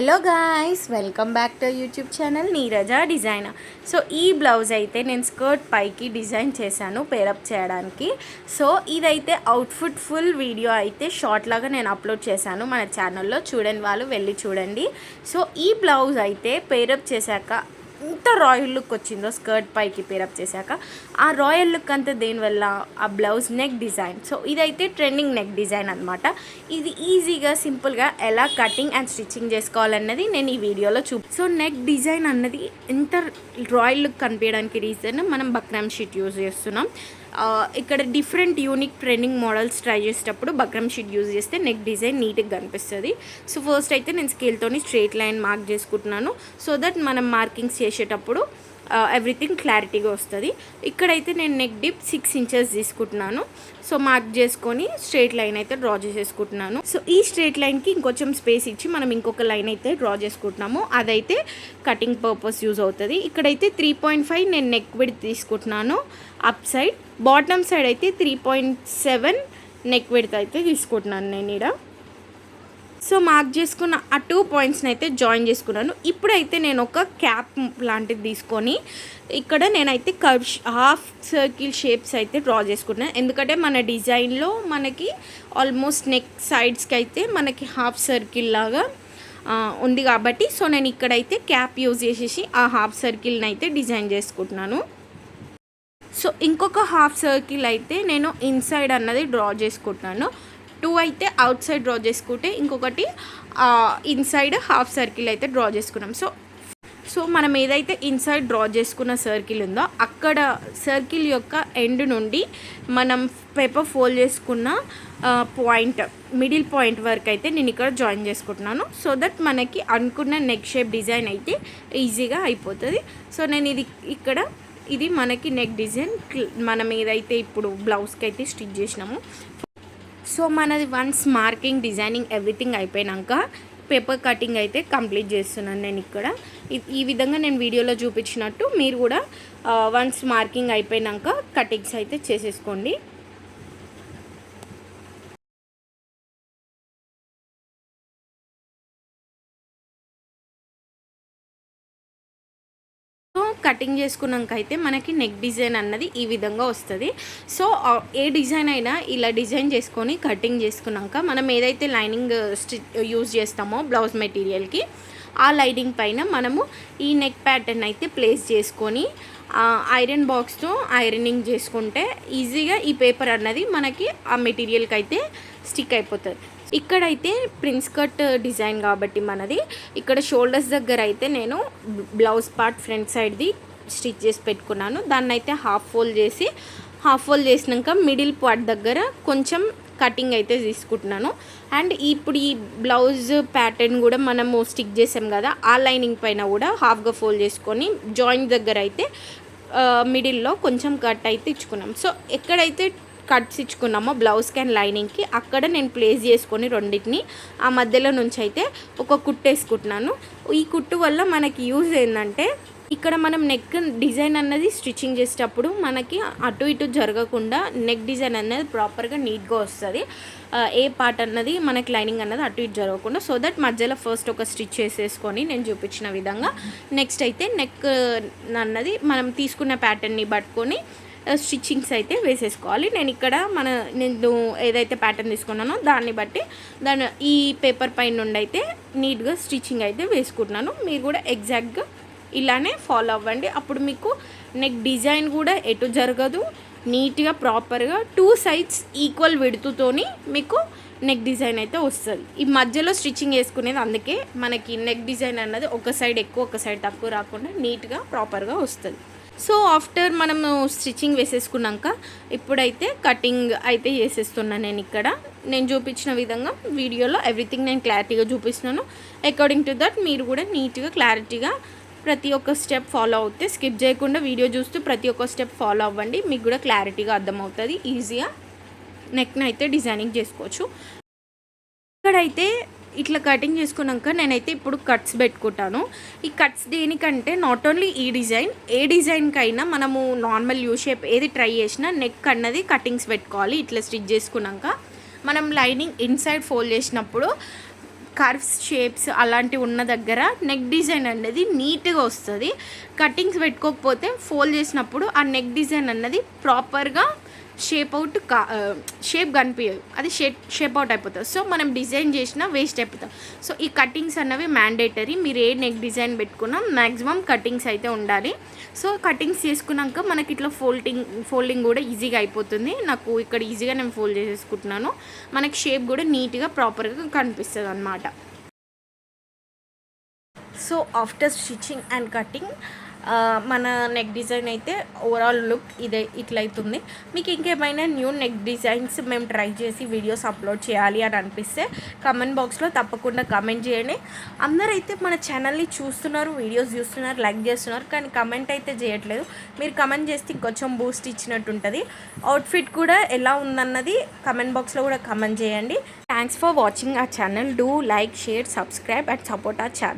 Hello guys, welcome back to YouTube channel Neeraja designer. So ఈ blouse అయితే నేను skirt పైకి డిజైన్ చేశాను పేరప్ చేయడానికి. సో ఇదైతే అవుట్ఫిట్ ఫుల్ వీడియో అయితే షార్ట్ లాగా నేను అప్లోడ్ చేశాను మన ఛానల్లో. చూడని వాళ్ళు వెళ్ళి చూడండి. సో ఈ బ్లౌజ్ అయితే పేరప్ చేశాక ఎంత రాయల్ లుక్ వచ్చిందో స్కర్ట్ పైకి పేరప్ చేశాక, ఆ రాయల్ లుక్ అంతా దేనివల్ల ఆ బ్లౌజ్ నెక్ డిజైన్. సో ఇదైతే ట్రెండింగ్ నెక్ డిజైన్ అనమాట. ఇది ఈజీగా సింపుల్గా ఎలా కటింగ్ అండ్ స్టిచ్చింగ్ చేసుకోవాలన్నది నేను ఈ వీడియోలో సో నెక్ డిజైన్ అన్నది ఎంత రాయల్ లుక్ కనిపించడానికి రీజన్ మనం బక్రమ్ షీట్ యూజ్ చేస్తున్నాం. ఇక్కడ different unique trending models try చేసేటప్పుడు బక్రమ్ షీట్ యూజ్ చేస్తే నెక్ డిజైన్ నీట్గా కనిపిస్తుంది. సో ఫస్ట్ అయితే నేను స్కేల్తోని స్ట్రైట్ లైన్ మార్క్ చేసుకుంటున్నాను, సో దట్ మనం మార్కింగ్స్ చేసేటప్పుడు ఎవ్రీథింగ్ క్లారిటీగా వస్తుంది. ఇక్కడైతే నేను నెక్ డిప్ 6 ఇంచెస్ తీసుకుంటున్నాను. సో మార్క్ చేసుకొని స్ట్రైట్ లైన్ అయితే డ్రా చేసేసుకుంటున్నాను. సో ఈ స్ట్రైట్ లైన్కి ఇంకొంచెం స్పేస్ ఇచ్చి మనం ఇంకొక లైన్ అయితే డ్రా చేసుకుంటున్నాము. అదైతే కటింగ్ పర్పస్ యూజ్ అవుతుంది. ఇక్కడైతే 3.5 నేను నెక్ విడ్త్ తీసుకుంటున్నాను అప్ సైడ్. బాటమ్ సైడ్ అయితే 3.7 నెక్ విడ్త్ అయితే తీసుకుంటున్నాను నేను ఇక్కడ. సో మార్క్ చేసుకున్న ఆ 2 పాయింట్స్ని అయితే జాయిన్ చేసుకున్నాను. ఇప్పుడైతే నేను ఒక క్యాప్ లాంటిది తీసుకొని ఇక్కడ నేనైతే కర్వ్ హాఫ్ సర్కిల్ షేప్స్ అయితే డ్రా చేసుకున్నాను. ఎందుకంటే మన డిజైన్లో మనకి ఆల్మోస్ట్ నెక్ సైడ్స్కి అయితే మనకి హాఫ్ సర్కిల్ లాగా ఉంది కాబట్టి, సో నేను ఇక్కడైతే క్యాప్ యూజ్ చేసేసి ఆ హాఫ్ సర్కిల్ని అయితే డిజైన్ చేసుకుంటున్నాను. సో ఇంకొక హాఫ్ సర్కిల్ అయితే నేను ఇన్సైడ్ అన్నది డ్రా చేసుకుంటున్నాను. 2 అయితే అవుట్ సైడ్ డ్రా చేసుకుంటే ఇంకొకటి ఇన్సైడ్ హాఫ్ సర్కిల్ అయితే డ్రా చేసుకున్నాం. సో మనం ఏదైతే ఇన్సైడ్ డ్రా చేసుకున్న సర్కిల్ ఉందో అక్కడ సర్కిల్ యొక్క ఎండ్ నుండి మనం పేపర్ ఫోల్డ్ చేసుకున్న పాయింట్ మిడిల్ పాయింట్ వరకు అయితే నేను ఇక్కడ జాయిన్ చేసుకుంటున్నాను. సో దట్ మనకి అనుకున్న నెక్ షేప్ డిజైన్ అయితే ఈజీగా అయిపోతుంది. సో నేను ఇది మనకి నెక్ డిజైన్ మనం ఏదైతే ఇప్పుడు బ్లౌజ్కి అయితే స్టిచ్ చేసినాము. సో మనది వన్స్ మార్కింగ్ డిజైనింగ్ ఎవ్రీథింగ్ అయిపోయాక పేపర్ కటింగ్ అయితే కంప్లీట్ చేస్తున్నాను నేను ఇక్కడ. ఈ విధంగా నేను వీడియోలో చూపించినట్టు మీరు కూడా వన్స్ మార్కింగ్ అయిపోయాక కటింగ్స్ అయితే చేసేసుకోండి. కటింగ్ చేసుకున్నాక అయితే మనకి నెక్ డిజైన్ అన్నది ఈ విధంగా వస్తుంది. సో ఏ డిజైన్ అయినా ఇలా డిజైన్ చేసుకొని కటింగ్ చేసుకున్నాక మనం ఏదైతే లైనింగ్ యూజ్ చేస్తామో బ్లౌజ్ మెటీరియల్కి ఆ లైనింగ్ పైన మనము ఈ నెక్ ప్యాటర్న్ అయితే ప్లేస్ చేసుకొని ఐరన్ బాక్స్తో ఐరనింగ్ చేసుకుంటే ఈజీగా ఈ పేపర్ అన్నది మనకి ఆ మెటీరియల్కి అయితే స్టిక్ అయిపోతుంది. ఇక్కడైతే ప్రిన్స్ కట్ డిజైన్ కాబట్టి మనది ఇక్కడ షోల్డర్స్ దగ్గర అయితే నేను బ్లౌజ్ పార్ట్ ఫ్రంట్ సైడ్ది స్టిచ్ చేసి పెట్టుకున్నాను. దాన్ని అయితే హాఫ్ ఫోల్డ్ చేసినాక మిడిల్ పార్ట్ దగ్గర కొంచెం కటింగ్ అయితే తీసుకుంటున్నాను. అండ్ ఇప్పుడు ఈ బ్లౌజ్ ప్యాటర్న్ కూడా మనము స్టిక్ చేసాం కదా, ఆ లైనింగ్ పైన కూడా హాఫ్గా ఫోల్డ్ చేసుకొని జాయింట్ దగ్గర అయితే మిడిల్లో కొంచెం కట్ అయితే ఇచ్చుకున్నాం. సో ఎక్కడైతే కట్స్ ఇచ్చుకున్నామో బ్లౌజ్కి అండ్ లైనింగ్కి అక్కడ నేను ప్లేస్ చేసుకొని రెండింటిని ఆ మధ్యలో నుంచి అయితే ఒక కుట్టు వేసుకుంటున్నాను. ఈ కుట్టు వల్ల మనకి యూజ్ ఏంటంటే ఇక్కడ మనం నెక్ డిజైన్ అన్నది స్టిచ్చింగ్ చేసేటప్పుడు మనకి అటు ఇటు జరగకుండా నెక్ డిజైన్ అన్నది ప్రాపర్గా నీట్గా వస్తుంది. ఏ పార్ట్ అన్నది మనకి లైనింగ్ అన్నది అటు ఇటు జరగకుండా. సో దట్ మధ్యలో ఫస్ట్ ఒక స్టిచ్ చేసేసుకొని నేను చూపించిన విధంగా నెక్స్ట్ అయితే నెక్ అన్నది మనం తీసుకున్న ప్యాటర్న్ని పట్టుకొని స్టిచ్చింగ్స్ అయితే వేసేసుకోవాలి. నేను ఏదైతే ప్యాటర్న్ తీసుకున్నానో దాన్ని బట్టి ఈ పేపర్ పైన నుండి అయితే నీట్గా స్టిచ్చింగ్ అయితే వేసుకుంటున్నాను. మీరు కూడా ఎగ్జాక్ట్గా ఇలానే ఫాలో అవ్వండి. అప్పుడు మీకు నెక్ డిజైన్ కూడా ఎటు జరగదు, నీట్గా ప్రాపర్గా 2 సైడ్స్ ఈక్వల్ విడుతుతోని మీకు నెక్ డిజైన్ అయితే వస్తుంది. ఈ మధ్యలో స్టిచ్చింగ్ వేసుకునేది అందుకే మనకి నెక్ డిజైన్ అన్నది ఒక సైడ్ ఎక్కువ ఒక సైడ్ తక్కువ రాకుండా నీట్గా ప్రాపర్గా వస్తుంది. సో ఆఫ్టర్ మనము స్టిచ్చింగ్ వేసేసుకున్నాక ఇప్పుడైతే కటింగ్ అయితే చేసేస్తున్నాను. నేను చూపించిన విధంగా వీడియోలో ఎవ్రీథింగ్ నేను క్లారిటీగా చూపిస్తున్నాను. అకార్డింగ్ టు దట్ మీరు కూడా నీట్గా క్లారిటీగా ప్రతి ఒక్క స్టెప్ ఫాలో అవుతే స్కిప్ చేయకుండా వీడియో చూస్తూ ప్రతి ఒక్క స్టెప్ ఫాలో అవ్వండి. మీకు కూడా క్లారిటీగా అర్థమవుతుంది. ఈజీగా నెక్ని అయితే డిజైనింగ్ చేసుకోవచ్చు. ఇక్కడైతే ఇట్లా కటింగ్ చేసుకున్నాక నేనైతే ఇప్పుడు కట్స్ పెట్టుకుంటాను. ఈ కట్స్ దేనికంటే నాట్ ఓన్లీ ఈ డిజైన్, ఏ డిజైన్కైనా మనము నార్మల్ యూ షేప్ ఏది ట్రై చేసినా నెక్ అన్నది కటింగ్స్ పెట్టుకోవాలి. ఇట్లా స్టిచ్ చేసుకున్నాక మనం లైనింగ్ ఇన్సైడ్ ఫోల్డ్ చేసినప్పుడు కర్వ్స్ షేప్స్ అలాంటివి ఉన్న దగ్గర నెక్ డిజైన్ అనేది నీట్గా వస్తుంది. కటింగ్స్ పెట్టుకోకపోతే ఫోల్డ్ చేసినప్పుడు ఆ నెక్ డిజైన్ అన్నది ప్రాపర్గా షేప్ కనిపించదు, అది షేప్ అవుట్ అయిపోతుంది. సో మనం డిజైన్ చేసినా వేస్ట్ అయిపోతాం. సో ఈ కటింగ్స్ అన్నవి మ్యాండేటరీ. మీరు ఏ నెక్ డిజైన్ పెట్టుకున్నా మ్యాక్సిమం కటింగ్స్ అయితే ఉండాలి. సో కటింగ్స్ చేసుకున్నాక మనకి ఇట్లా ఫోల్డింగ్ కూడా ఈజీగా అయిపోతుంది. నాకు ఇక్కడ ఈజీగా నేను ఫోల్డ్ చేసేసుకుంటున్నాను. మనకి షేప్ కూడా నీట్గా ప్రాపర్గా కనిపిస్తుంది అన్నమాట. So after stitching and cutting మన నెక్ డిజైన్ అయితే ఓవరాల్ లుక్ ఇట్లయితుంది. మీకు ఇంకేమైనా న్యూ నెక్ డిజైన్స్ మేము ట్రై చేసి వీడియోస్ అప్లోడ్ చేయాలి అని అనిపిస్తే కమెంట్ బాక్స్లో తప్పకుండా కమెంట్ చేయండి. అందరైతే మన ఛానల్ని చూస్తున్నారు, వీడియోస్ చూస్తున్నారు, లైక్ చేస్తున్నారు, కానీ కమెంట్ అయితే చేయట్లేదు. మీరు కమెంట్ చేస్తే ఇంకొంచెం బూస్ట్ ఇచ్చినట్టు ఉంటుంది. అవుట్ఫిట్ కూడా ఎలా ఉందన్నది కమెంట్ బాక్స్లో కూడా కమెంట్ చేయండి. Thanks for watching our channel. Do like, share, subscribe and support our channel.